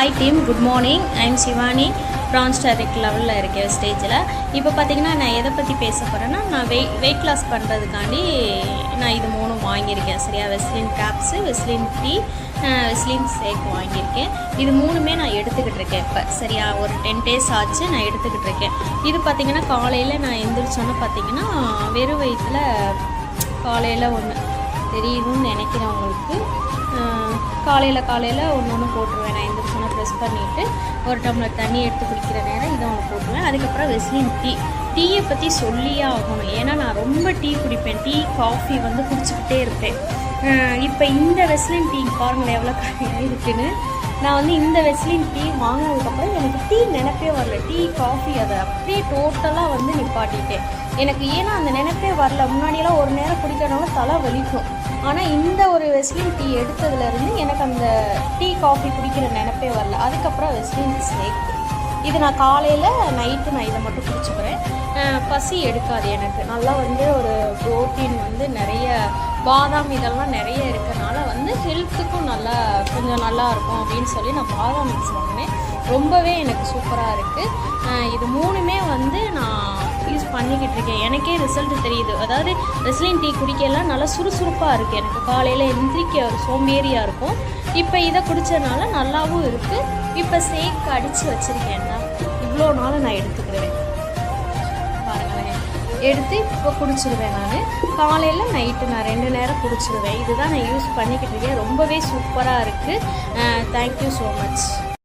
Hi team, good morning. I am Shivani. Branch direct லெவலில் இருக்கேன் ஸ்டேஜில். இப்போ பார்த்திங்கன்னா நான் எதை பற்றி பேச போகிறேன்னா, நான் வெயிட் லாஸ் பண்ணுறதுக்காண்டி நான் இது 3 வாங்கியிருக்கேன். சரியா, வெஸ்லின் கேப்ஸு, வெஸ்லின் டீ, வெஸ்லின் ஷேக் வாங்கியிருக்கேன். இது 3மே நான் எடுத்துக்கிட்டு இருக்கேன் இப்போ. சரியா, ஒரு 10 days ஆச்சு நான் எடுத்துக்கிட்டு இருக்கேன். இது பார்த்திங்கன்னா காலையில் நான் எந்திரிச்சோன்னே பார்த்திங்கன்னா வெறும் வயிற்றில் காலையில் ஒன்று தெரியுதுன்னு நினைக்கிறேன் உங்களுக்கு. காலையில் ஒன்று போட்டுருவேன். நான் எந்திரிச்சோன்னா ப்ரெஸ் பண்ணிவிட்டு ஒரு டம்ளர் தண்ணி எடுத்து குடிக்கிற நேரம் இதை ஒன்று போட்டுருவேன். அதுக்கப்புறம் வெஸ்லின் டீயை பற்றி சொல்லியே ஆகணும். ஏன்னா நான் ரொம்ப டீ குடிப்பேன். டீ காஃபி குடிச்சிக்கிட்டே இருப்பேன். இப்போ இந்த வெஸ்லின் டீ பாருங்களேன் எவ்வளோ கம்மியாக இருக்குன்னு. நான் இந்த வெஸ்லின் டீ வாங்கினதுக்கப்புறம் எனக்கு டீ நினைப்பே வரல. டீ காஃபி அதை அப்படியே டோட்டலாக நிப்பாட்டிட்டேன். எனக்கு ஏன்னா அந்த நினைப்பே வரல. முன்னாடியெல்லாம் ஒரு நேரம் குடிக்கிறனால தலை வலிக்கும். ஆனால் இந்த ஒரு வெஸ்லின் டீ எடுத்ததுலேருந்து எனக்கு அந்த டீ காஃபி குடிக்கிற நினைப்பே வரல. அதுக்கப்புறம் வெஸ்லின் ஷேக் இது நான் காலையில் நைட்டு நான் இதை மட்டும் குடிச்சுக்கிறேன். பசி எடுக்காது எனக்கு. நல்லா ஒரு ப்ரோட்டீன் நிறைய பாதாம் இதெல்லாம் நிறைய இருக்கிறனால ஹெல்த்துக்கும் கொஞ்சம் நல்லா இருக்கும் அப்படின்னு சொல்லி நான் பாதாம் மிக்ஸ் வாங்கினேன். ரொம்பவே எனக்கு சூப்பராக இருக்குது. இது 3மே நான் யூஸ் பண்ணிக்கிட்டு இருக்கேன். எனக்கே ரிசல்ட் தெரியுது. அதாவது வெஸ்லின் டீ குடிக்கலாம் நல்லா சுறுசுறுப்பாக இருக்குது. எனக்கு காலையில் எந்திரிக்க ஒரு சோம்பேறியாக இருக்கும். இப்போ இதை குடித்ததுனால நல்லாவும் இருக்குது. இப்போ ஷேக் அடித்து வச்சுருக்கேன்னா இவ்வளோ நாள் நான் எடுத்துக்கிறேன் பாருங்களேன். எடுத்து இப்போ குடிச்சிடுவேன். நான் காலையில் நைட்டு நான் 2 நேரம் குடிச்சிடுவேன். இதுதான் நான் யூஸ் பண்ணிக்கிட்டு இருக்கேன். ரொம்பவே சூப்பராக இருக்குது. Thank you so much.